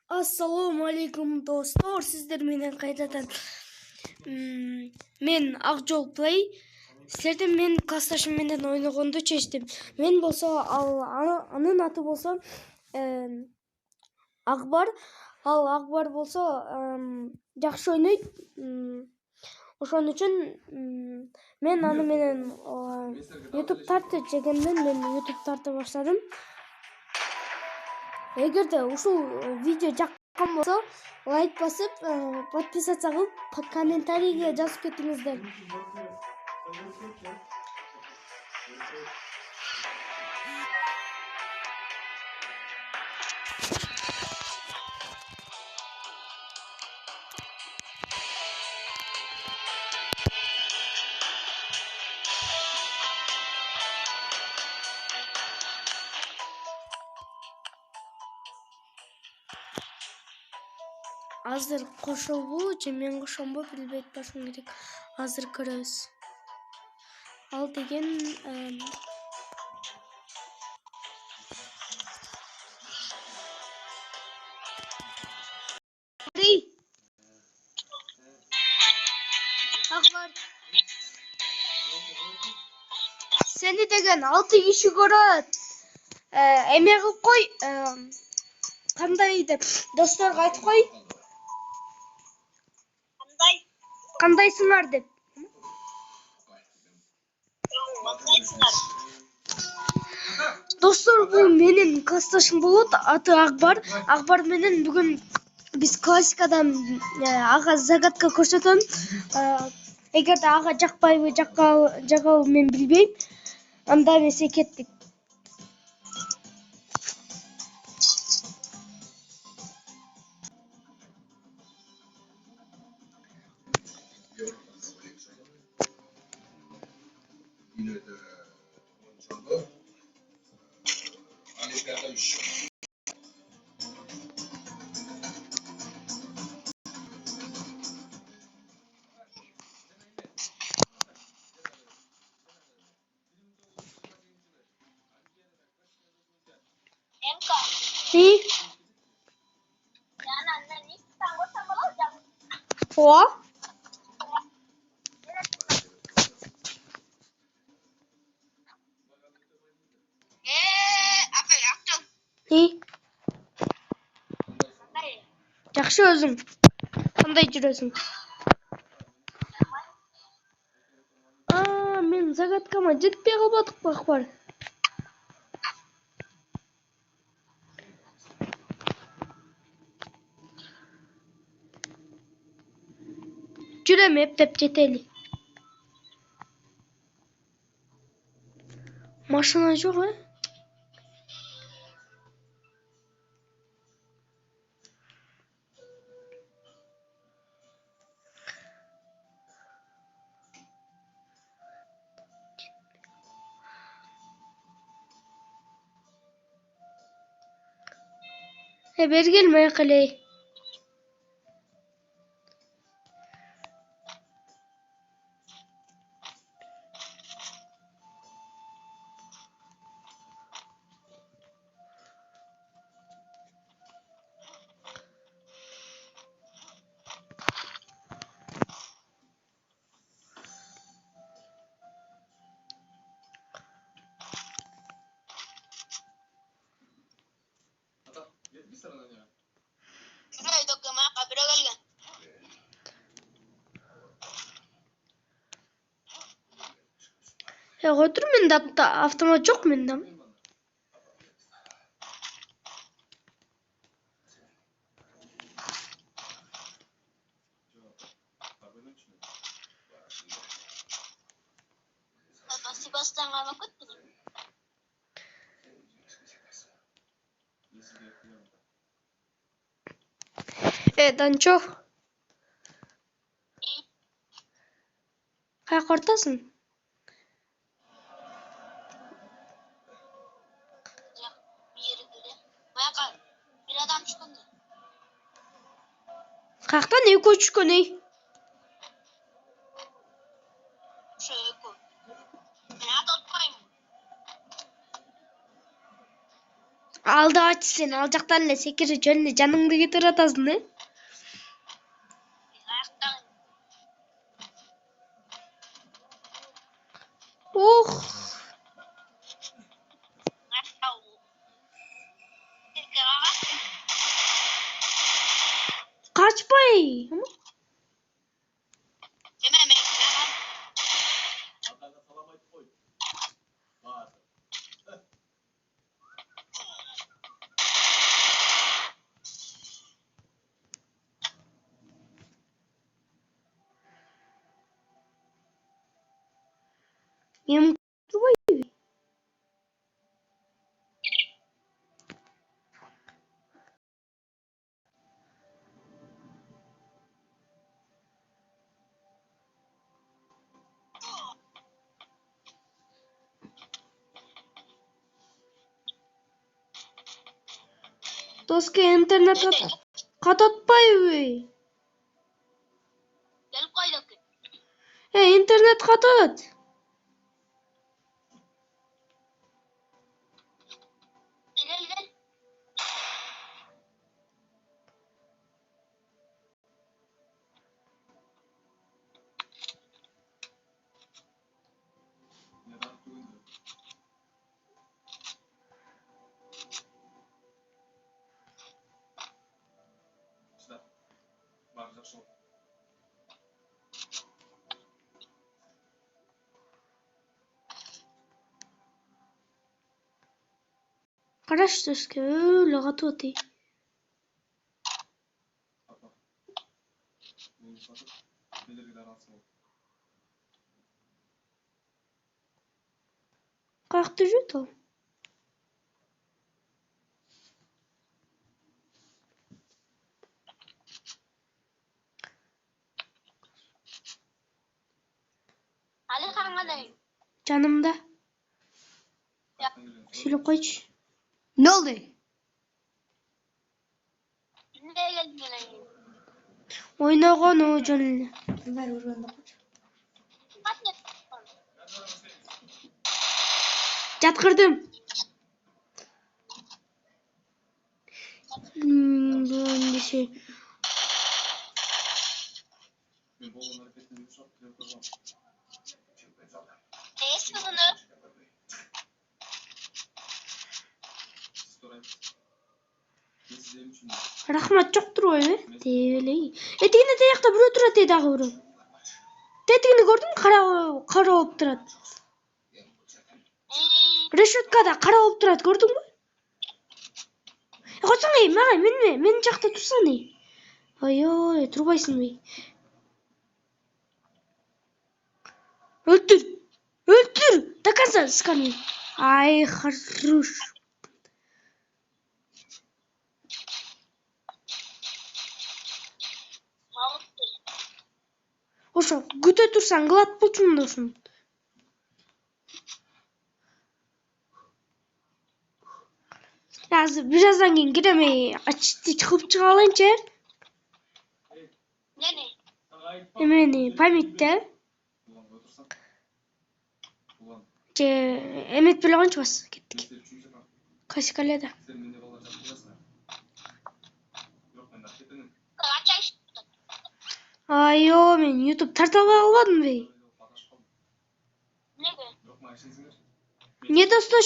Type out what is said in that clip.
Assalamu alaikum dostlar, sizler менен кайтадан мен Акжол Play. Силерден мен классташым менен ойногонду чечтим. Мен болсо анын аты болсо Акбар. Ал Акбар болсо жакшы ойнойт. Ошон үчүн мен аны менен YouTube тарты жегенден мен YouTube тарты баштадым. Эгерде ушул видео жаккан болсо, лайк басып, подписаться кылып, комментарийге жазып кетиңиздер. Азыр кошобу же мен кошомбу билбей атпашым керек. Азыр көрөбүз. Ал деген Акбар. Сени деген 6 киши көрөт. Эме кылып кой. Кандай деп досторго айтып кой. Кандайсыңар деп. Достор, бул менин классташым болот. Аты Акбар. Акбар менен бүгүн биз классикадан ага загадка көрсөтөм. Эгерде ага жакпайбы, жагабы мен билбейм. Анда эмесе кеттик. О? Жакшы өзүң. Кандай жүрөсүң? Мен загадкама жетпей калбадыкпы, Акбар? Жүрөм эптеп жетели. Машина жок, бери келмей калей. Отур, менде автомат жок менде. Данчо. Каяка ортасың? Каяктан экөө түшкөн, эй? Алда Ачы сен ал жақтан эле секирип жөн эле жаныңды кетирип атасың, э? Ох, качпай. Мен турбайбы. Доска интернет кататпайбы? Интернет катат. Караш доска өлө катып атый. Каякта жүрөт ал? Жанымда. Сүйлөп койчу. Не oldu? Ойногону жөн эле. Жаткырдым. Эндеше. Рахмат жоктур ғой, дебелей. Тигине тиякта бирөө турат дагы бирөө. Тетигини көрдүң? Кара болуп турат. Решеткада кара болуп турат, көрдүңбү? Койсоң, мага менме, менин жакта турсаң. Ой, турбайсыңбы? Өлтүр. Өлтүр. До конца скани. Ай, хорош. Ошо күтө турсаң кылат болчумун да ошону. Азыр бир аздан кийин кирем, ачты чыгып чыга алайынчы. Эмени памятте. Же эмет беле койчубуз, кеттик. Кайсы каледа? Айо, мен YouTube тартып албадымбы? Эмне достош